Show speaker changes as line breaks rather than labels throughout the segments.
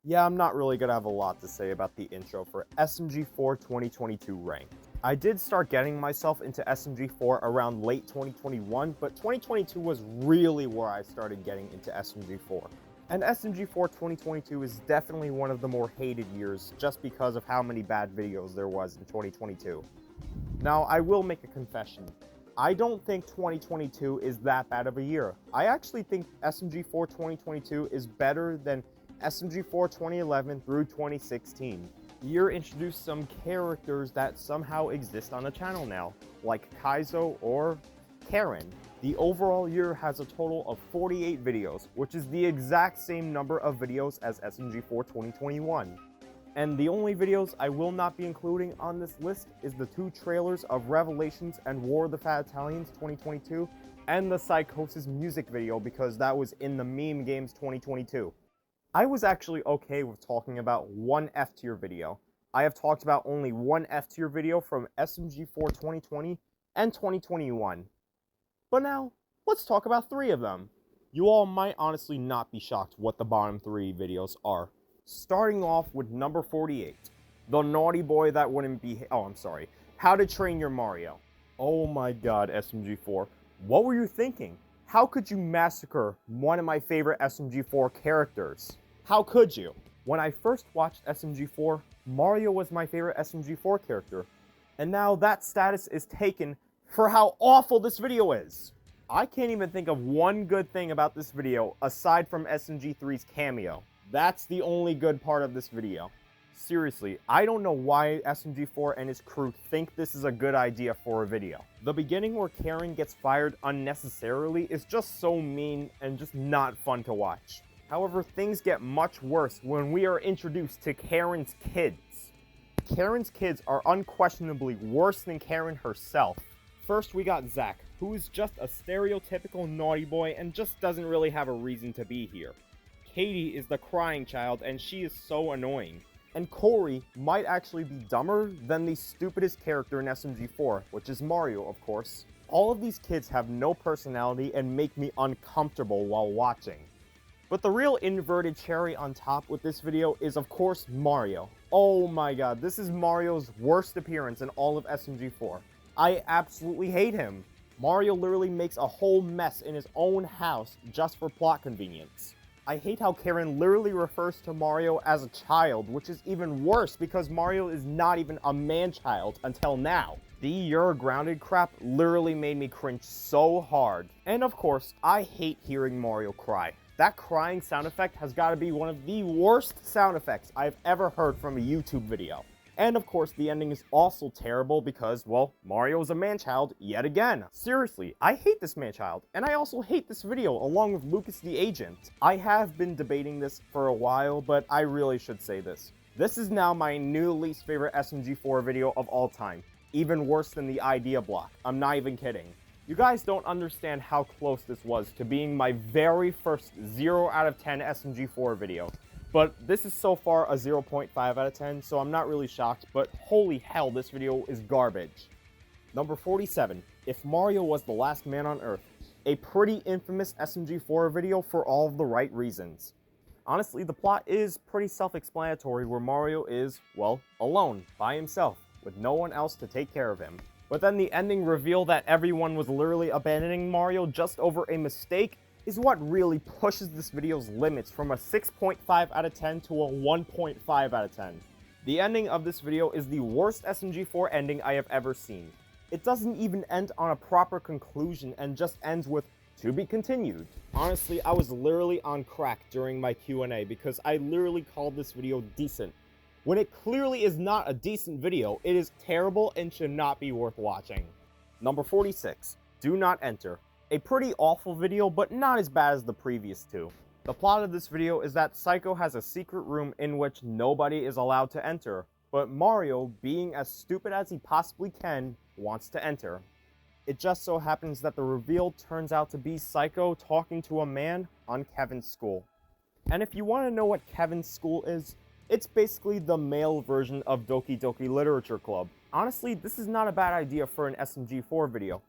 Yeah, I'm not really gonna have a lot to say about the intro for SMG4 2022 ranked. I did start getting myself into SMG4 around late 2021, but 2022 was really where I started getting into SMG4. And SMG4 2022 is definitely one of the more hated years just because of how many bad videos there was in 2022. Now, I will make a confession. I don't think 2022 is that bad of a year. I actually think SMG4 2022 is better than SMG4 2011 through 2016. The year introduced some characters that somehow exist on the channel now, like Kaizo or Karen. The overall year has a total of 48 videos, which is the exact same number of videos as SMG4 2021. And the only videos I will not be including on this list is the 2 trailers of Revelations and War of the Fat Italians 2022 and the Psychosis music video because that was in the Meme Games 2022. I was actually okay with talking about one F tier video. I have talked about only one F tier video from SMG4 2020 and 2021. But now, let's talk about 3 of them. You all might honestly not be shocked what the bottom 3 videos are. Starting off with number 48, the naughty boy that wouldn't be. How to Train Your Mario. Oh my god, SMG4. What were you thinking? How could you massacre one of my favorite SMG4 characters? How could you? When I first watched SMG4, Mario was my favorite SMG4 character. And now that status is taken for how awful this video is. I can't even think of one good thing about this video aside from SMG3's cameo. That's the only good part of this video. Seriously, I don't know why SMG4 and his crew think this is a good idea for a video. The beginning where Karen gets fired unnecessarily is just so mean and just not fun to watch. However, things get much worse when we are introduced to Karen's kids. Karen's kids are unquestionably worse than Karen herself. First, we got Zach, who is just a stereotypical naughty boy and just doesn't really have a reason to be here. Katie is the crying child, and she is so annoying. And Corey might actually be dumber than the stupidest character in SMG4, which is Mario, of course. All of these kids have no personality and make me uncomfortable while watching. But the real inverted cherry on top with this video is, of course, Mario. Oh my god, this is Mario's worst appearance in all of SMG4. I absolutely hate him. Mario literally makes a whole mess in his own house just for plot convenience. I hate how Karen literally refers to Mario as a child, which is even worse because Mario is not even a man-child until now. The "you're grounded" crap literally made me cringe so hard. And of course, I hate hearing Mario cry. That crying sound effect has got to be one of the worst sound effects I've ever heard from a YouTube video. And of course, the ending is also terrible because, well, Mario is a man-child yet again. Seriously, I hate this man-child, and I also hate this video along with Lucas the Agent. I have been debating this for a while, but I really should say this. This is now my new least favorite SMG4 video of all time. Even worse than the idea block. I'm not even kidding. You guys don't understand how close this was to being my very first 0 out of 10 SMG4 video. But this is so far a 0.5 out of 10, so I'm not really shocked, but holy hell, this video is garbage. Number 47, If Mario Was the Last Man on Earth. A pretty infamous SMG4 video for all of the right reasons. Honestly, the plot is pretty self-explanatory where Mario is, well, alone, by himself, with no one else to take care of him. But then the ending reveal that everyone was literally abandoning Mario just over a mistake is what really pushes this video's limits from a 6.5 out of 10 to a 1.5 out of 10. The ending of this video is the worst SMG4 ending I have ever seen. It doesn't even end on a proper conclusion and just ends with "to be continued." Honestly, I was literally on crack during my Q&A because I literally called this video decent. When it clearly is not a decent video, it is terrible and should not be worth watching. Number 46, Do Not Enter. A pretty awful video, but not as bad as the previous 2. The plot of this video is that Psycho has a secret room in which nobody is allowed to enter, but Mario, being as stupid as he possibly can, wants to enter. It just so happens that the reveal turns out to be Psycho talking to a man on Kevin's school. And if you want to know what Kevin's school is, it's basically the male version of Doki Doki Literature Club. Honestly, this is not a bad idea for an SMG4 video.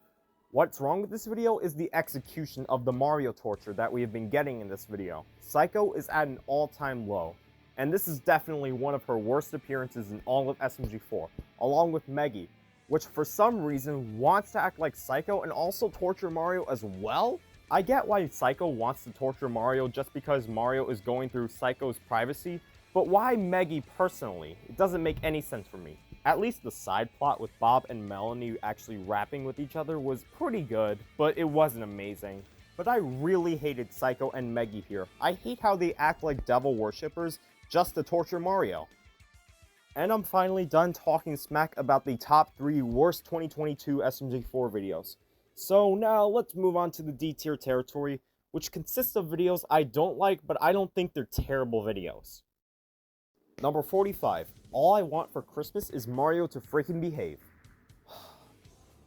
What's wrong with this video is the execution of the Mario torture that we have been getting in this video. Psycho is at an all-time low. and this is definitely one of her worst appearances in all of SMG4, along with Meggy, which for some reason wants to act like Psycho and also torture Mario as well? I get why Psycho wants to torture Mario just because Mario is going through Psycho's privacy, but why Meggy personally? It doesn't make any sense for me. At least the side plot with Bob and Melanie actually rapping with each other was pretty good, but it wasn't amazing. But I really hated Psycho and Meggy here. I hate how they act like devil worshippers just to torture Mario. And I'm finally done talking smack about the top 3 worst 2022 SMG4 videos. So now let's move on to the D tier territory, which consists of videos I don't like, but I don't think they're terrible videos. Number 45. All I want for Christmas is Mario to freaking behave.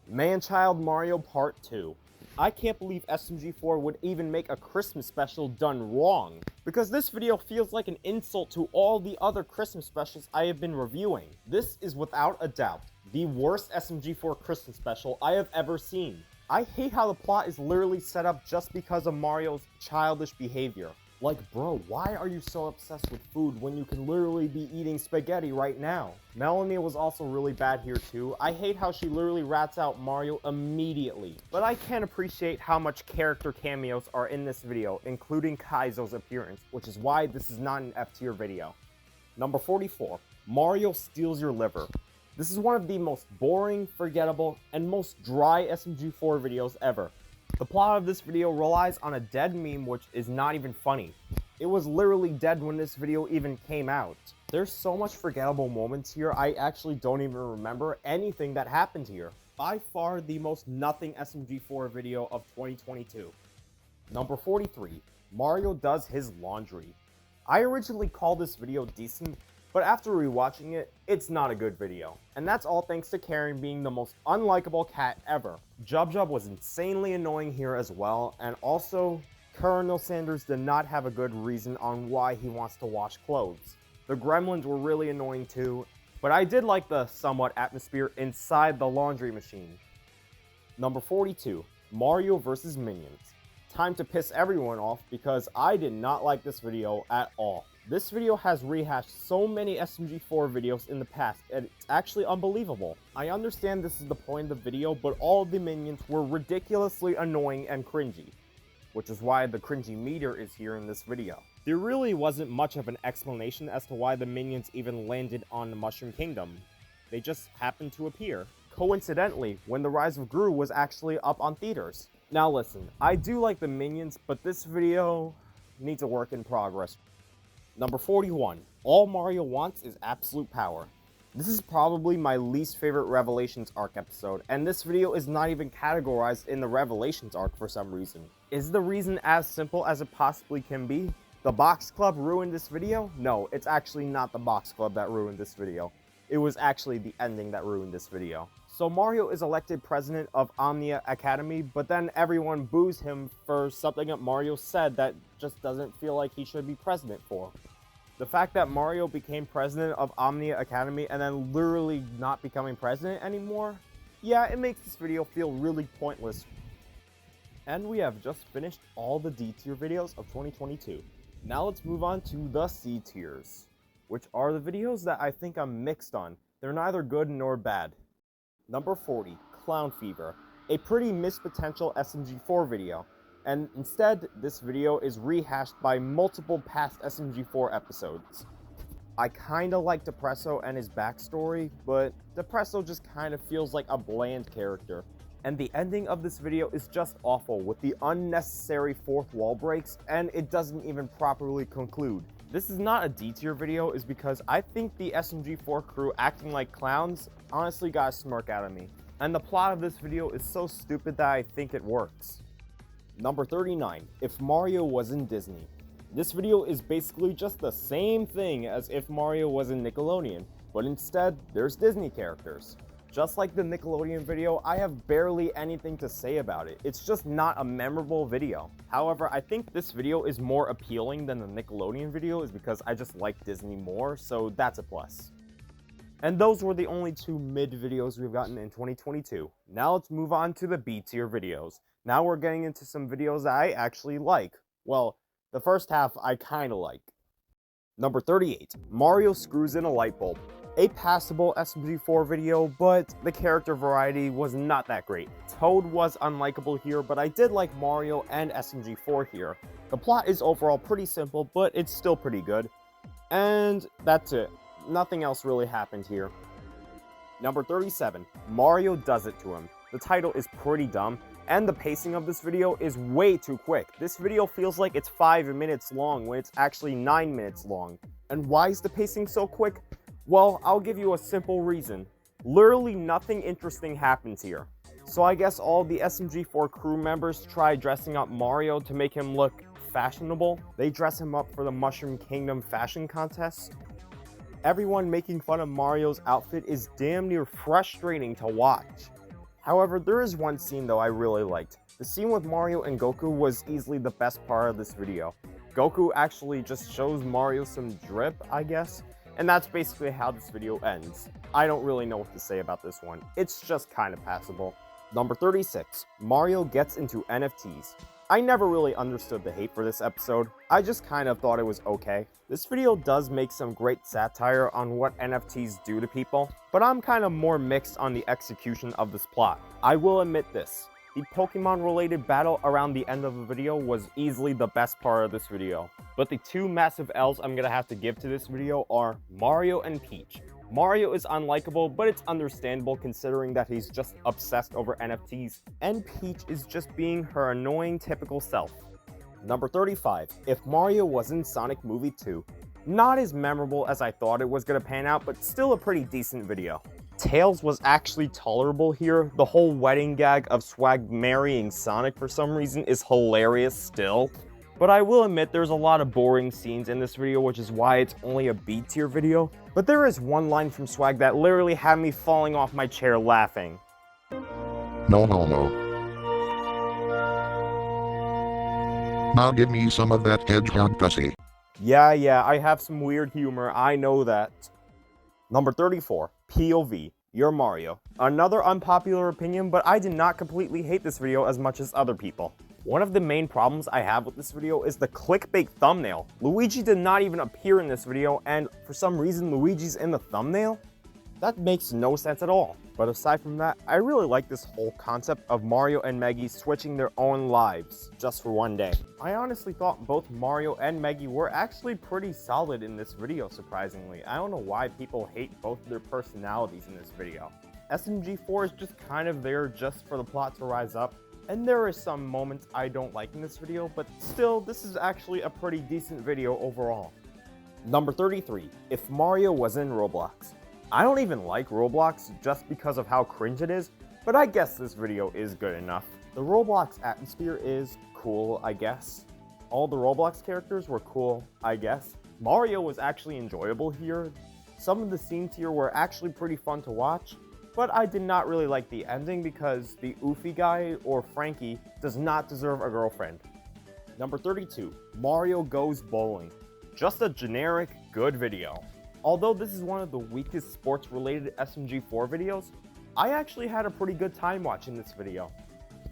Man-Child Mario Part 2. I can't believe SMG4 would even make a Christmas special done wrong, because this video feels like an insult to all the other Christmas specials I have been reviewing. This is without a doubt the worst SMG4 Christmas special I have ever seen. I hate how the plot is literally set up just because of Mario's childish behavior. Like, bro, why are you so obsessed with food when you can literally be eating spaghetti right now? Melanie was also really bad here too. I hate how she literally rats out Mario immediately. But I can appreciate how much character cameos are in this video, including Kaizo's appearance, which is why this is not an F tier video. Number 44. Mario steals your liver. This is one of the most boring, forgettable, and most dry SMG4 videos ever. The plot of this video relies on a dead meme which is not even funny. It was literally dead when this video even came out. There's so much forgettable moments here, I actually don't even remember anything that happened here. By far the most nothing SMG4 video of 2022. Number 43. Mario does his laundry. I originally called this video decent, but after rewatching it, it's not a good video. And that's all thanks to Karen being the most unlikable cat ever. Jub Jub was insanely annoying here as well, and also, Colonel Sanders did not have a good reason on why he wants to wash clothes. The gremlins were really annoying too, but I did like the somewhat atmosphere inside the laundry machine. Number 42. Mario vs. Minions. Time to piss everyone off because I did not like this video at all. This video has rehashed so many SMG4 videos in the past, and it's actually unbelievable. I understand this is the point of the video, but all of the minions were ridiculously annoying and cringy, which is why the cringy meter is here in this video. There really wasn't much of an explanation as to why the minions even landed on the Mushroom Kingdom. They just happened to appear, coincidentally, when The Rise of Gru was actually up on theaters. Now listen, I do like the minions, but this video needs a work in progress. Number 41. All Mario wants is absolute power. This is probably my least favorite Revelations arc episode, and this video is not even categorized in the Revelations arc for some reason. Is the reason as simple as it possibly can be? The Box Club ruined this video? No, it's actually not the Box Club that ruined this video. It was actually the ending that ruined this video. So Mario is elected president of Omnia Academy, but then everyone boos him for something that Mario said that just doesn't feel like he should be president for. The fact that Mario became president of Omnia Academy and then literally not becoming president anymore, yeah, it makes this video feel really pointless. And we have just finished all the D tier videos of 2022. Now let's move on to the C tiers, which are the videos that I think I'm mixed on. They're neither good nor bad. Number 40, Clown Fever, a pretty missed potential SMG4 video, and instead, this video is rehashed by multiple past SMG4 episodes. I kinda like Depresso and his backstory, but Depresso just kinda feels like a bland character. And the ending of this video is just awful, with the unnecessary fourth wall breaks, and it doesn't even properly conclude. This is not a D tier video is because I think the SMG4 crew acting like clowns honestly got a smirk out of me. And the plot of this video is so stupid that I think it works. Number 39, If Mario Was in Disney. This video is basically just the same thing as if Mario was in Nickelodeon, but instead, there's Disney characters. Just like the Nickelodeon video, I have barely anything to say about it. It's just not a memorable video. However, I think this video is more appealing than the Nickelodeon video is because I just like Disney more, so that's a plus. And those were the only 2 mid videos we've gotten in 2022. Now let's move on to the B tier videos. Now we're getting into some videos that I actually like. Well, the first half I kinda like. Number 38, Mario screws in a light bulb. A passable SMG4 video, but the character variety was not that great. Toad was unlikable here, but I did like Mario and SMG4 here. The plot is overall pretty simple, but it's still pretty good. And that's it. Nothing else really happened here. Number 37, Mario does it to him. The title is pretty dumb, and the pacing of this video is way too quick. This video feels like it's 5 minutes long when it's actually 9 minutes long. And why is the pacing so quick? Well, I'll give you a simple reason. Literally nothing interesting happens here. So I guess all the SMG4 crew members try dressing up Mario to make him look fashionable. They dress him up for the Mushroom Kingdom fashion contest. Everyone making fun of Mario's outfit is damn near frustrating to watch. However, there is one scene though I really liked. The scene with Mario and Goku was easily the best part of this video. Goku actually just shows Mario some drip, I guess. And that's basically how this video ends. I don't really know what to say about this one. It's just kind of passable. Number 36, Mario gets into NFTs. I never really understood the hate for this episode. I just kind of thought it was okay. This video does make some great satire on what NFTs do to people, but I'm kind of more mixed on the execution of this plot. I will admit this. The Pokemon related battle around the end of the video was easily the best part of this video. But the two massive L's I'm gonna have to give to this video are Mario and Peach. Mario is unlikable, but it's understandable considering that he's just obsessed over NFTs, and Peach is just being her annoying typical self. Number 35, if Mario was in Sonic Movie 2. Not as memorable as I thought it was gonna pan out, but still a pretty decent video. Tails was actually tolerable here. The whole wedding gag of Swag marrying Sonic for some reason is hilarious still. But I will admit there's a lot of boring scenes in this video, which is why it's only a B tier video. But there is one line from Swag that literally had me falling off my chair laughing.
No. Now give me some of that hedgehog pussy.
Yeah, I have some weird humor, I know that. Number 34, POV, you're Mario. Another unpopular opinion, but I did not completely hate this video as much as other people. One of the main problems I have with this video is the clickbait thumbnail. Luigi did not even appear in this video, and for some reason Luigi's in the thumbnail? That makes no sense at all. But aside from that, I really like this whole concept of Mario and Meggy switching their own lives just for one day. I honestly thought both Mario and Meggy were actually pretty solid in this video, surprisingly. I don't know why people hate both of their personalities in this video. SMG4 is just kind of there just for the plot to rise up, and there are some moments I don't like in this video, but still, this is actually a pretty decent video overall. Number 33, if Mario was in Roblox. I don't even like Roblox just because of how cringe it is, but I guess this video is good enough. The Roblox atmosphere is cool, I guess. All the Roblox characters were cool, I guess. Mario was actually enjoyable here. Some of the scenes here were actually pretty fun to watch, but I did not really like the ending because the Oofy guy, or Frankie, does not deserve a girlfriend. Number 32, Mario Goes Bowling. Just a generic, good video. Although this is one of the weakest sports-related SMG4 videos, I actually had a pretty good time watching this video.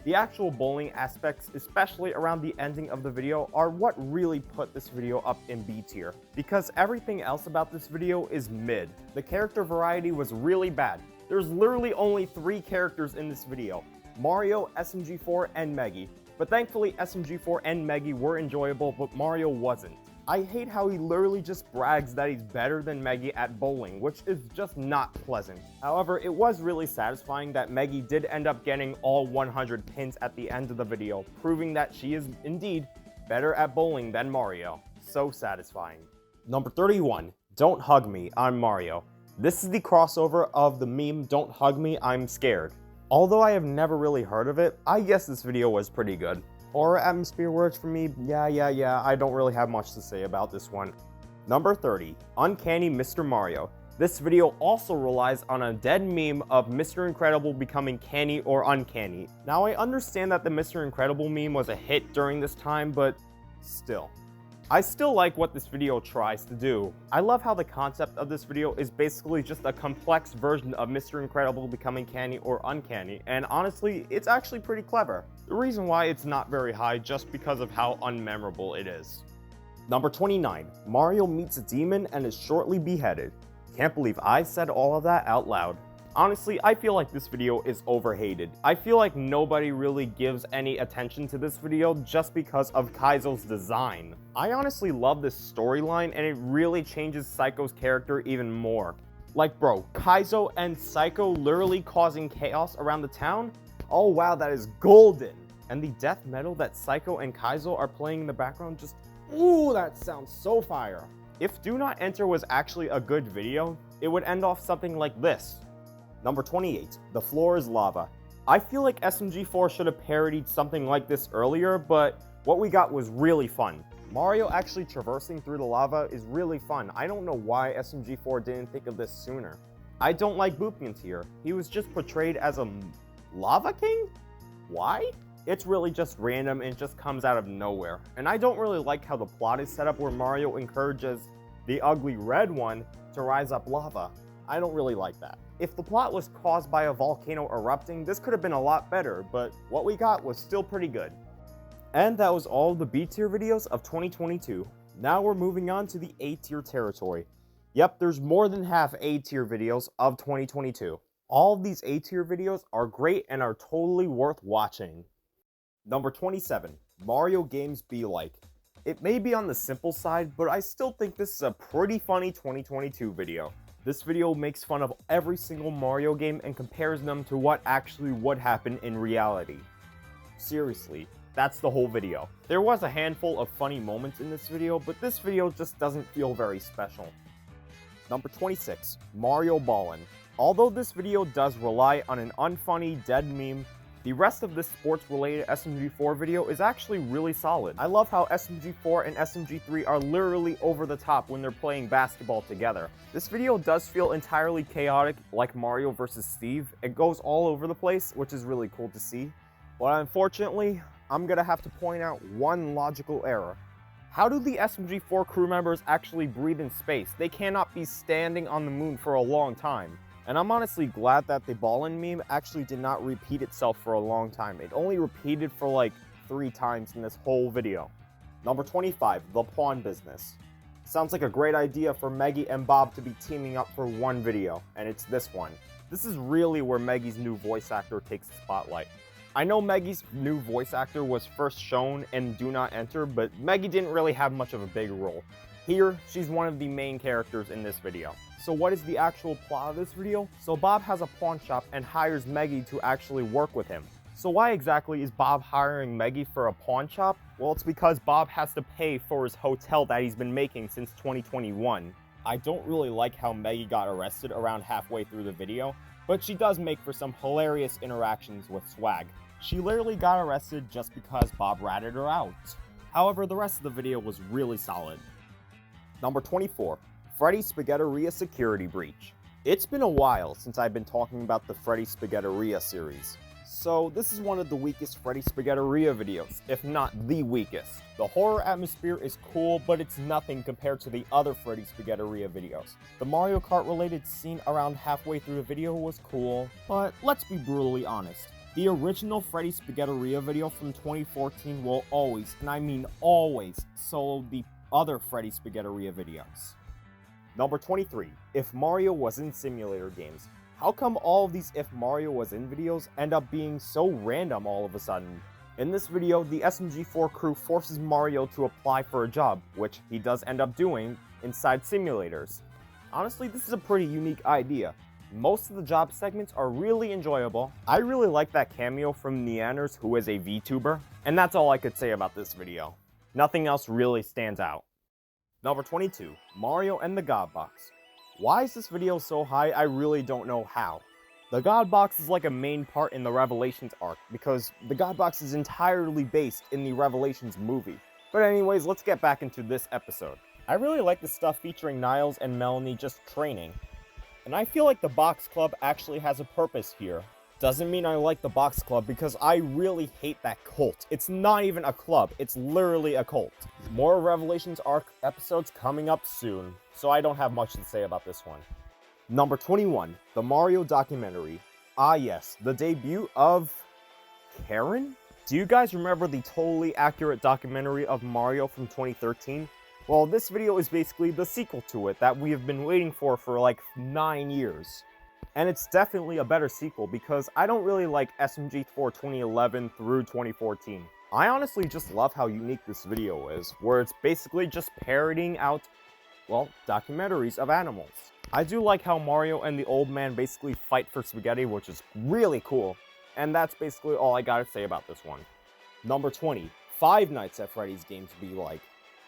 The actual bowling aspects, especially around the ending of the video, are what really put this video up in B tier, because everything else about this video is mid. The character variety was really bad. There's literally only 3 characters in this video: Mario, SMG4, and Meggy. But thankfully SMG4 and Meggy were enjoyable, but Mario wasn't. I hate how he literally just brags that he's better than Meggy at bowling, which is just not pleasant. However, it was really satisfying that Meggy did end up getting all 100 pins at the end of the video, proving that she is indeed better at bowling than Mario. So satisfying. Number 31, Don't Hug Me, I'm Mario. This is the crossover of the meme Don't Hug Me, I'm Scared. Although I have never really heard of it, I guess this video was pretty good. Horror atmosphere works for me, yeah, I don't really have much to say about this one. Number 30, Uncanny Mr. Mario. This video also relies on a dead meme of Mr. Incredible becoming canny or uncanny. Now I understand that the Mr. Incredible meme was a hit during this time, but still. I still like what this video tries to do. I love how the concept of this video is basically just a complex version of Mr. Incredible becoming canny or uncanny, and honestly, it's actually pretty clever. The reason why it's not very high just because of how unmemorable it is. Number 29, Mario meets a demon and is shortly beheaded. Can't believe I said all of that out loud. Honestly, I feel like this video is overhated. I feel like nobody really gives any attention to this video just because of Kaizo's design. I honestly love this storyline and it really changes Psycho's character even more. Like bro, Kaizo and Psycho literally causing chaos around the town? Oh wow, that is golden! And the death metal that Psycho and Kaizo are playing in the background just, ooh, that sounds so fire. If Do Not Enter was actually a good video, it would end off something like this. Number 28, The Floor is Lava. I feel like SMG4 should have parodied something like this earlier, but what we got was really fun. Mario actually traversing through the lava is really fun. I don't know why SMG4 didn't think of this sooner. I don't like Boopkins here. He was just portrayed as a lava king? Why? It's really just random and just comes out of nowhere. And I don't really like how the plot is set up where Mario encourages the ugly red one to rise up lava. I don't really like that. If the plot was caused by a volcano erupting, this could have been a lot better, but what we got was still pretty good. And that was all the B tier videos of 2022. Now we're moving on to the A tier territory. Yep, there's more than half A tier videos of 2022. All of these A tier videos are great and are totally worth watching. Number 27, Mario Games Be Like. It may be on the simple side, but I still think this is a pretty funny 2022 video. This video makes fun of every single Mario game and compares them to what actually would happen in reality. Seriously, that's the whole video. There was a handful of funny moments in this video, but this video just doesn't feel very special. Number 26, Mario Ballin'. Although this video does rely on an unfunny dead meme, the rest of this sports-related SMG4 video is actually really solid. I love how SMG4 and SMG3 are literally over the top when they're playing basketball together. This video does feel entirely chaotic, like Mario vs. Steve. It goes all over the place, which is really cool to see. But unfortunately, I'm gonna have to point out one logical error. How do the SMG4 crew members actually breathe in space? They cannot be standing on the moon for a long time. And I'm honestly glad that the Ballin' meme actually did not repeat itself for a long time. It only repeated for like 3 times in this whole video. Number 25, The Pawn Business. Sounds like a great idea for Meggy and Bob to be teaming up for one video, and it's this one. This is really where Meggy's new voice actor takes the spotlight. I know Meggy's new voice actor was first shown in Do Not Enter, but Meggy didn't really have much of a big role. Here, she's one of the main characters in this video. So what is the actual plot of this video? So Bob has a pawn shop and hires Meggy to actually work with him. So why exactly is Bob hiring Meggy for a pawn shop? Well, it's because Bob has to pay for his hotel that he's been making since 2021. I don't really like how Meggy got arrested around halfway through the video, but she does make for some hilarious interactions with Swag. She literally got arrested just because Bob ratted her out. However, the rest of the video was really solid. Number 24, Freddy Spaghetteria Security Breach. It's been a while since I've been talking about the Freddy Spaghetteria series, so this is one of the weakest Freddy Spaghetteria videos, if not the weakest. The horror atmosphere is cool, but it's nothing compared to the other Freddy Spaghetteria videos. The Mario Kart related scene around halfway through the video was cool, but let's be brutally honest. The original Freddy Spaghetteria video from 2014 will always, and I mean always, solo the other Freddy Spaghetteria videos. Number 23, If Mario Was in Simulator Games. How come all of these If Mario Was in videos end up being so random all of a sudden? In this video, the SMG4 crew forces Mario to apply for a job, which he does end up doing inside simulators. Honestly, this is a pretty unique idea. Most of the job segments are really enjoyable. I really like that cameo from Neanders, who is a VTuber, and that's all I could say about this video. Nothing else really stands out. Number 22, Mario and the God Box. Why is this video so high? I really don't know how. The God Box is like a main part in the Revelations arc, because the God Box is entirely based in the Revelations movie. But anyways, let's get back into this episode. I really like the stuff featuring Niles and Melanie just training. And I feel like the Box Club actually has a purpose here. Doesn't mean I like the Box Club because I really hate that cult. It's not even a club, it's literally a cult. More Revelations arc episodes coming up soon, so I don't have much to say about this one. Number 21, the Mario documentary. Ah yes, the debut of Karen? Do you guys remember the totally accurate documentary of Mario from 2013? Well, this video is basically the sequel to it that we have been waiting for like 9 years. And it's definitely a better sequel because I don't really like SMG4 2011 through 2014. I honestly just love how unique this video is, where it's basically just parodying out, well, documentaries of animals. I do like how Mario and the old man basically fight for spaghetti, which is really cool. And that's basically all I gotta say about this one. Number 20, Five Nights at Freddy's games be like.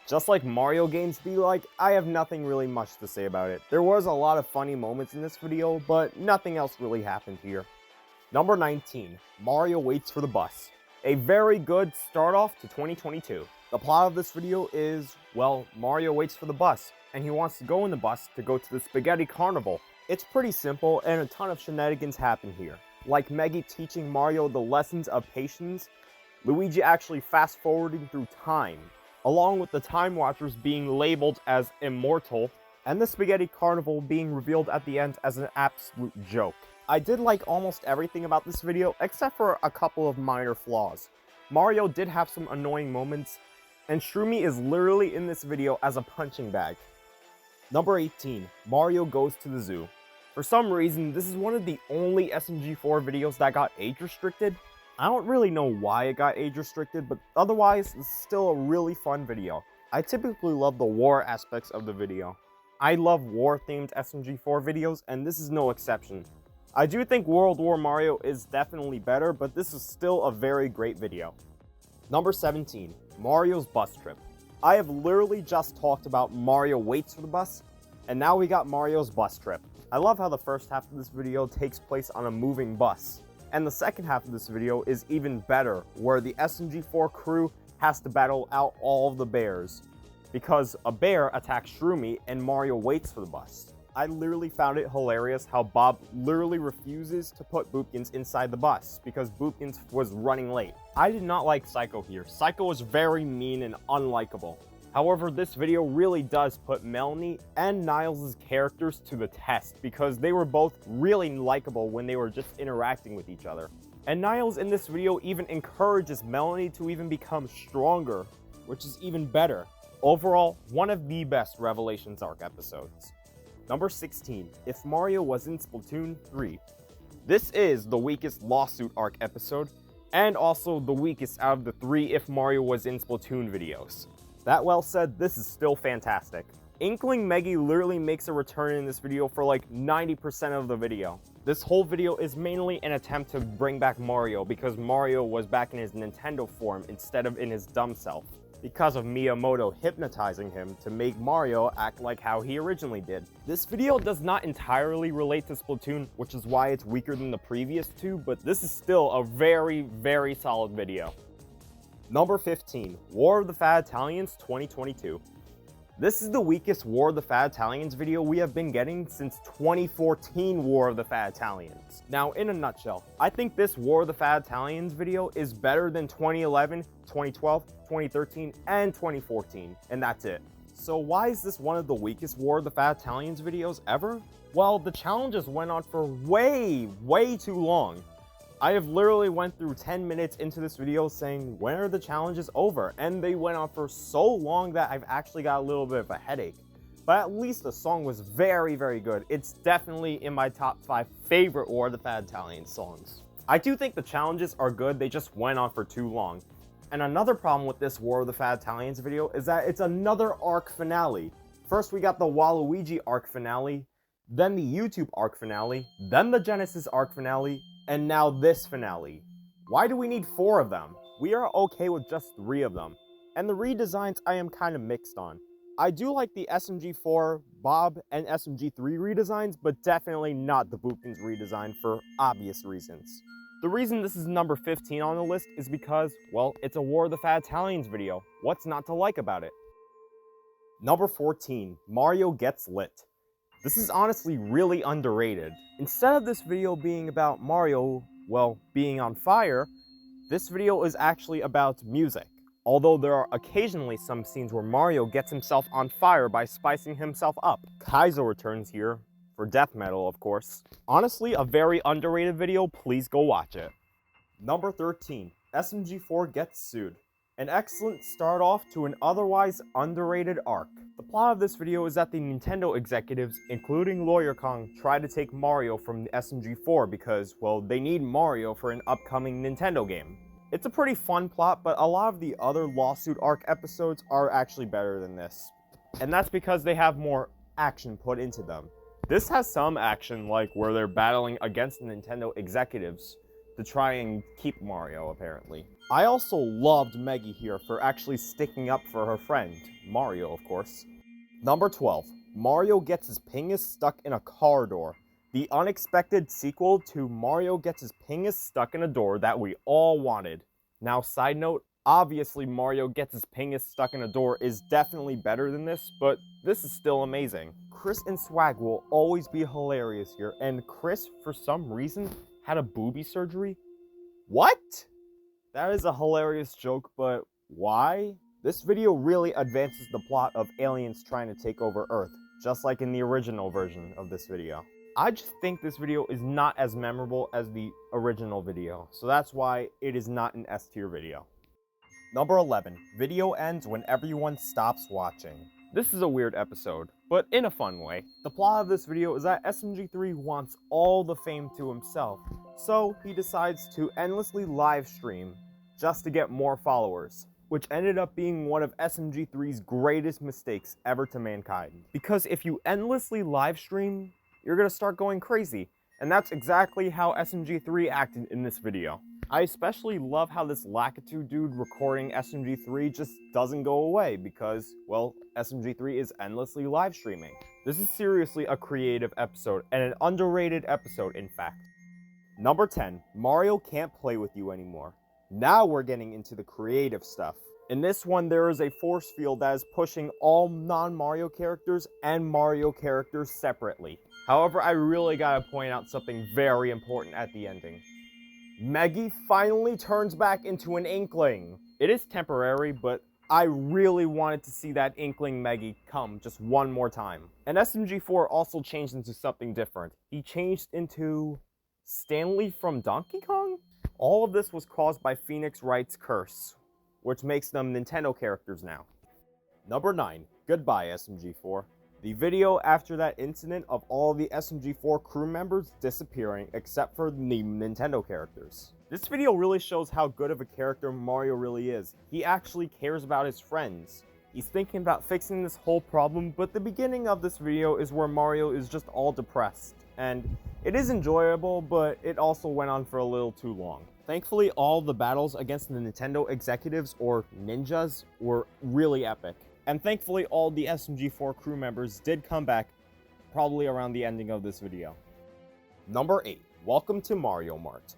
Just like Mario games be like, I have nothing really much to say about it. There was a lot of funny moments in this video, but nothing else really happened here. Number 19, Mario Waits for the Bus. A very good start off to 2022. The plot of this video is, well, Mario waits for the bus, and he wants to go in the bus to go to the Spaghetti Carnival. It's pretty simple, and a ton of shenanigans happen here. Like Meggy teaching Mario the lessons of patience, Luigi actually fast forwarding through time, along with the Time Watchers being labeled as immortal, and the Spaghetti Carnival being revealed at the end as an absolute joke. I did like almost everything about this video, except for a couple of minor flaws. Mario did have some annoying moments, and Shroomy is literally in this video as a punching bag. Number 18, Mario Goes to the Zoo. For some reason, this is one of the only SMG4 videos that got age restricted. I don't really know why it got age restricted, but otherwise, it's still a really fun video. I typically love the war aspects of the video. I love war-themed SMG4 videos, and this is no exception. I do think World War Mario is definitely better, but this is still a very great video. Number 17, Mario's Bus Trip. I have literally just talked about Mario Waits for the Bus, and now we got Mario's Bus Trip. I love how the first half of this video takes place on a moving bus, and the second half of this video is even better, where the SMG4 crew has to battle out all of the bears, because a bear attacks Shroomy and Mario waits for the bus. I literally found it hilarious how Bob literally refuses to put Boopkins inside the bus because Boopkins was running late. I did not like Psycho here. Psycho was very mean and unlikable. However, this video really does put Melanie and Niles' characters to the test because they were both really likable when they were just interacting with each other. And Niles in this video even encourages Melanie to even become stronger, which is even better. Overall, one of the best Revelations arc episodes. Number 16, If Mario Was in Splatoon 3. This is the weakest lawsuit arc episode, and also the weakest out of the 3 If Mario Was in Splatoon videos. That well said, this is still fantastic. Inkling Meggy literally makes a return in this video for like 90% of the video. This whole video is mainly an attempt to bring back Mario because Mario was back in his Nintendo form instead of in his dumb self, because of Miyamoto hypnotizing him to make Mario act like how he originally did. This video does not entirely relate to Splatoon, which is why it's weaker than the previous two, but this is still a very, very solid video. Number 15, War of the Fat Italians 2022. This is the weakest War of the Fat Italians video we have been getting since 2014 War of the Fat Italians. Now, in a nutshell, I think this War of the Fat Italians video is better than 2011, 2012, 2013, and 2014, and that's it. So why is this one of the weakest War of the Fat Italians videos ever? Well, the challenges went on for way too long. I have literally went through 10 minutes into this video saying, when are the challenges over? And they went on for so long that I've actually got a little bit of a headache. But at least the song was very good. It's definitely in my top 5 favorite War of the Fat Italians songs. I do think the challenges are good, they just went on for too long. And another problem with this War of the Fat Italians video is that it's another arc finale. First we got the Waluigi arc finale, then the YouTube arc finale, then the Genesis arc finale, and now this finale. Why do we need 4 of them? We are okay with just 3 of them. And the redesigns I am kind of mixed on. I do like the SMG4, Bob, and SMG3 redesigns, but definitely not the Boopkins redesign for obvious reasons. The reason this is number 15 on the list is because, well, it's a War of the Fat Italians video. What's not to like about it? Number 14, Mario Gets Lit. This is honestly really underrated. Instead of this video being about Mario, well, being on fire, this video is actually about music. Although there are occasionally some scenes where Mario gets himself on fire by spicing himself up. Kaizo returns here, for death metal of course. Honestly, a very underrated video, please go watch it. Number 13, SMG4 Gets Sued. An excellent start off to an otherwise underrated arc. The plot of this video is that the Nintendo executives, including Lawyer Kong, try to take Mario from the SMG4 because, well, they need Mario for an upcoming Nintendo game. It's a pretty fun plot, but a lot of the other lawsuit arc episodes are actually better than this. And that's because they have more action put into them. This has some action, like where they're battling against the Nintendo executives to try and keep Mario, apparently. I also loved Meggy here for actually sticking up for her friend, Mario, of course. Number 12. Mario gets his pingus stuck in a car door. The unexpected sequel to Mario gets his pingus stuck in a door that we all wanted. Now, side note, obviously Mario gets his pingus stuck in a door is definitely better than this, but this is still amazing. Chris and Swag will always be hilarious here, and Chris, for some reason, had a boobie surgery? What? That is a hilarious joke, but why? This video really advances the plot of aliens trying to take over Earth, just like in the original version of this video. I just think this video is not as memorable as the original video, so that's why it is not an S tier video. Number 11. Video ends when everyone stops watching. This is a weird episode, but in a fun way. The plot of this video is that SMG3 wants all the fame to himself, so he decides to endlessly live stream just to get more followers, which ended up being one of SMG3's greatest mistakes ever to mankind. Because if you endlessly live stream, you're gonna start going crazy, and that's exactly how SMG3 acted in this video. I especially love how this Lakitu dude recording SMG3 just doesn't go away because, well, SMG3 is endlessly live streaming. This is seriously a creative episode, and an underrated episode, in fact. Number 10. Mario can't play with you anymore. Now we're getting into the creative stuff. In this one, there is a force field that is pushing all non-Mario characters and Mario characters separately. However, I really gotta point out something very important at the ending. Meggy finally turns back into an Inkling. It is temporary, but I really wanted to see that Inkling Meggy come just one more time. And SMG4 also changed into something different. He changed into Stanley from Donkey Kong? All of this was caused by Phoenix Wright's curse, which makes them Nintendo characters now. Number 9. Goodbye, SMG4. The video after that incident of all the SMG4 crew members disappearing except for the Nintendo characters. This video really shows how good of a character Mario really is. He actually cares about his friends. He's thinking about fixing this whole problem, but the beginning of this video is where Mario is just all depressed. And it is enjoyable, but it also went on for a little too long. Thankfully, all the battles against the Nintendo executives, or ninjas, were really epic. And thankfully, all the SMG4 crew members did come back, probably around the ending of this video. Number 8. Welcome to Mario Mart.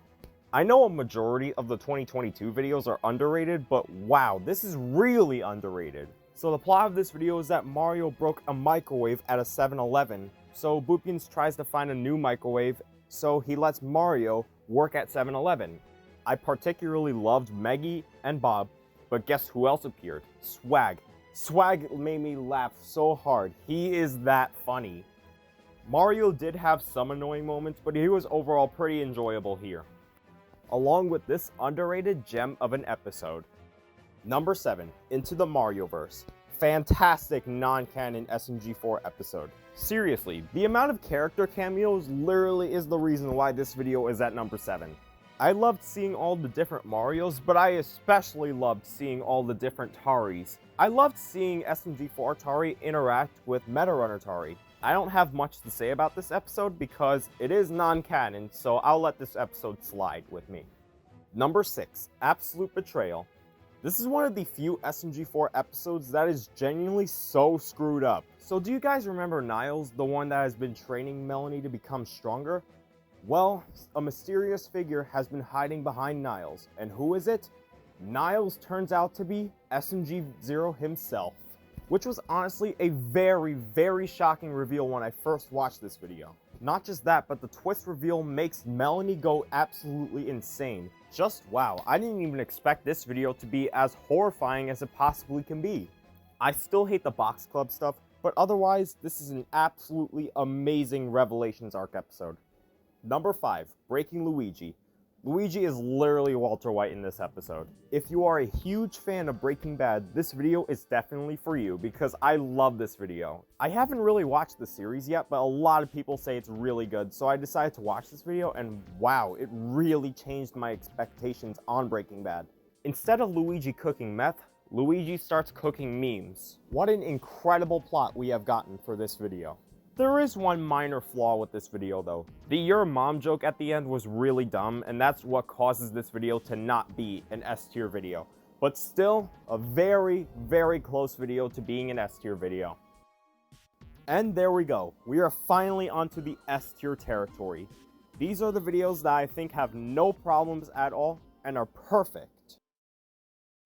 I know a majority of the 2022 videos are underrated, but wow, this is really underrated. So the plot of this video is that Mario broke a microwave at a 7-Eleven, so Boopkins tries to find a new microwave, so he lets Mario work at 7-Eleven. I particularly loved Meggy and Bob, but guess who else appeared? Swag. Swag made me laugh so hard. He is that funny. Mario did have some annoying moments, but he was overall pretty enjoyable here. Along with this underrated gem of an episode. Number 7. Into the Marioverse. Fantastic non-canon SMG4 episode. Seriously, the amount of character cameos literally is the reason why this video is at number 7. I loved seeing all the different Marios, but I especially loved seeing all the different Taris. I loved seeing SMG4 Tari interact with Meta Runner Tari. I don't have much to say about this episode because it is non-canon, so I'll let this episode slide with me. Number 6. Absolute Betrayal. This is one of the few SMG4 episodes that is genuinely so screwed up. So do you guys remember Niles, the one that has been training Melanie to become stronger? Well, a mysterious figure has been hiding behind Niles, and who is it? Niles turns out to be SMG0 himself, which was honestly a very, very shocking reveal when I first watched this video. Not just that, but the twist reveal makes Melanie go absolutely insane. Just wow, I didn't even expect this video to be as horrifying as it possibly can be. I still hate the box club stuff, but otherwise, this is an absolutely amazing Revelations arc episode. Number 5. Breaking Luigi. Luigi is literally Walter White in this episode. If you are a huge fan of Breaking Bad, this video is definitely for you because I love this video. I haven't really watched the series yet, but a lot of people say it's really good, so I decided to watch this video and wow, it really changed my expectations on Breaking Bad. Instead of Luigi cooking meth, Luigi starts cooking memes. What an incredible plot we have gotten for this video. There is one minor flaw with this video though. The "your mom" joke at the end was really dumb, and that's what causes this video to not be an S tier video. But still, a very, very close video to being an S tier video. And there we go. We are finally onto the S tier territory. These are the videos that I think have no problems at all and are perfect.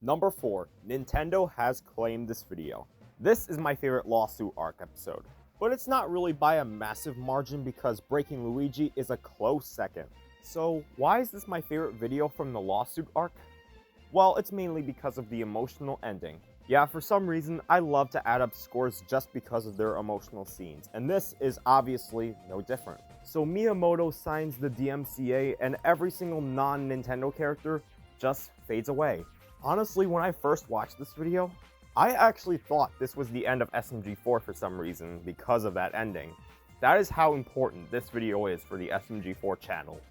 Number 4, Nintendo has claimed this video. This is my favorite lawsuit arc episode. But it's not really by a massive margin because Breaking Luigi is a close second. So why is this my favorite video from the lawsuit arc? Well, it's mainly because of the emotional ending. Yeah, for some reason, I love to add up scores just because of their emotional scenes, and this is obviously no different. So Miyamoto signs the DMCA and every single non-Nintendo character just fades away. Honestly, when I first watched this video, I actually thought this was the end of SMG4 for some reason because of that ending. That is how important this video is for the SMG4 channel.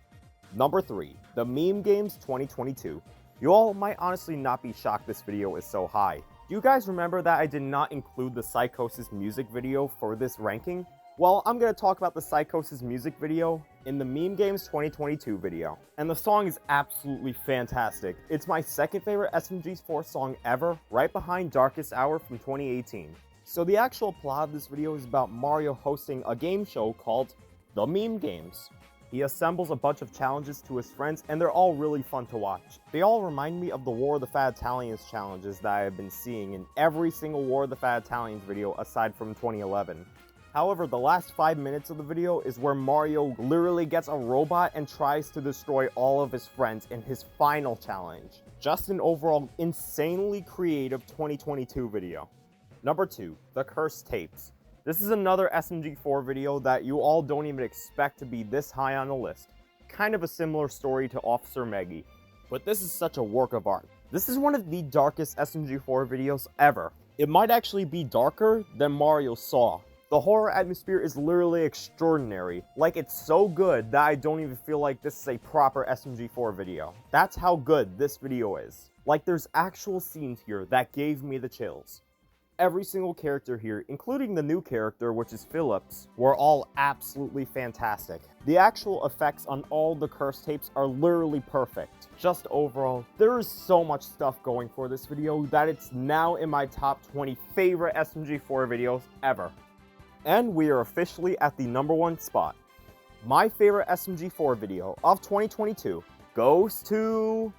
Number 3, the Meme Games 2022. You all might honestly not be shocked this video is so high. Do you guys remember that I did not include the Psychosis music video for this ranking? Well, I'm going to talk about the Psychosis music video in the Meme Games 2022 video. And the song is absolutely fantastic. It's my second favorite SMG4 song ever, right behind Darkest Hour from 2018. So the actual plot of this video is about Mario hosting a game show called The Meme Games. He assembles a bunch of challenges to his friends and they're all really fun to watch. They all remind me of the War of the Fat Italians challenges that I have been seeing in every single War of the Fat Italians video aside from 2011. However, the last 5 minutes of the video is where Mario literally gets a robot and tries to destroy all of his friends in his final challenge. Just an overall insanely creative 2022 video. Number 2, the Cursed Tapes. This is another SMG4 video that you all don't even expect to be this high on the list. Kind of a similar story to Officer Meggy, but this is such a work of art. This is one of the darkest SMG4 videos ever. It might actually be darker than Mario Saw. The horror atmosphere is literally extraordinary. Like, it's so good that I don't even feel like this is a proper SMG4 video. That's how good this video is. Like, there's actual scenes here that gave me the chills. Every single character here, including the new character, which is Phillips, were all absolutely fantastic. The actual effects on all the Cursed Tapes are literally perfect. Just overall, there is so much stuff going for this video that it's now in my top 20 favorite SMG4 videos ever. And we are officially at the number 1 spot. My favorite SMG4 video of 2022 goes to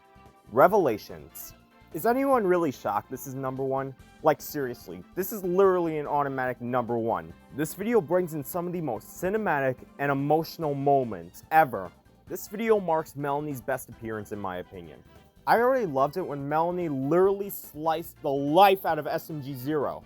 Revelations. Is anyone really shocked this is number 1? Like, seriously, this is literally an automatic number 1. This video brings in some of the most cinematic and emotional moments ever. This video marks Melanie's best appearance in my opinion. I already loved it when Melanie literally sliced the life out of SMG0.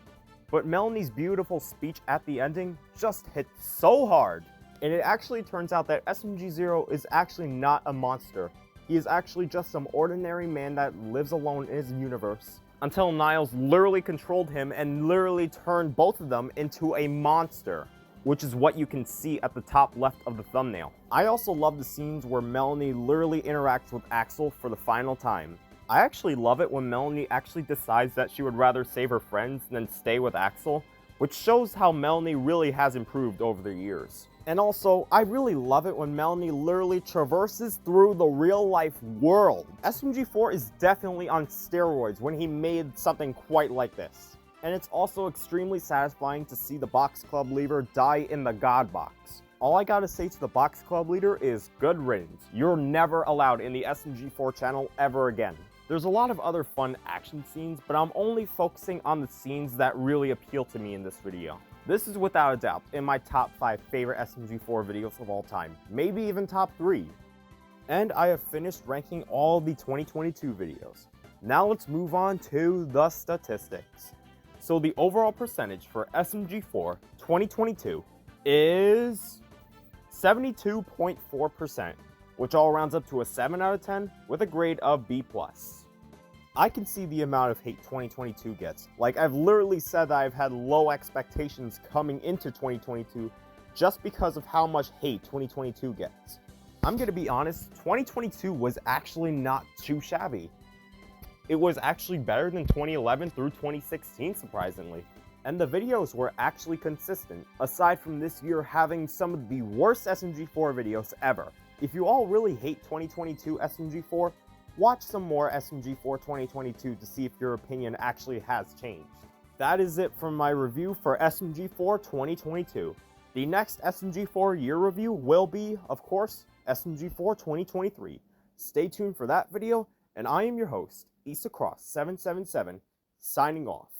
But Melanie's beautiful speech at the ending just hit so hard. And it actually turns out that SMG0 is actually not a monster. He is actually just some ordinary man that lives alone in his universe. Until Niles literally controlled him and literally turned both of them into a monster. Which is what you can see at the top left of the thumbnail. I also love the scenes where Melanie literally interacts with Axel for the final time. I actually love it when Melanie actually decides that she would rather save her friends than stay with Axel, which shows how Melanie really has improved over the years. And also, I really love it when Melanie literally traverses through the real-life world. SMG4 is definitely on steroids when he made something quite like this. And it's also extremely satisfying to see the Box Club leader die in the God Box. All I gotta say to the Box Club leader is good riddance. You're never allowed in the SMG4 channel ever again. There's a lot of other fun action scenes, but I'm only focusing on the scenes that really appeal to me in this video. This is without a doubt in my top 5 favorite SMG4 videos of all time, maybe even top 3. And I have finished ranking all the 2022 videos. Now let's move on to the statistics. So the overall percentage for SMG4 2022 is 72.4%. which all rounds up to a 7 out of 10 with a grade of B+. I can see the amount of hate 2022 gets. Like, I've literally said that I've had low expectations coming into 2022 just because of how much hate 2022 gets. I'm gonna be honest, 2022 was actually not too shabby. It was actually better than 2011 through 2016, surprisingly. And the videos were actually consistent, aside from this year having some of the worst SMG4 videos ever. If you all really hate 2022 SMG4, watch some more SMG4 2022 to see if your opinion actually has changed. That is it from my review for SMG4 2022. The next SMG4 year review will be, of course, SMG4 2023. Stay tuned for that video, and I am your host, IsaCross777, signing off.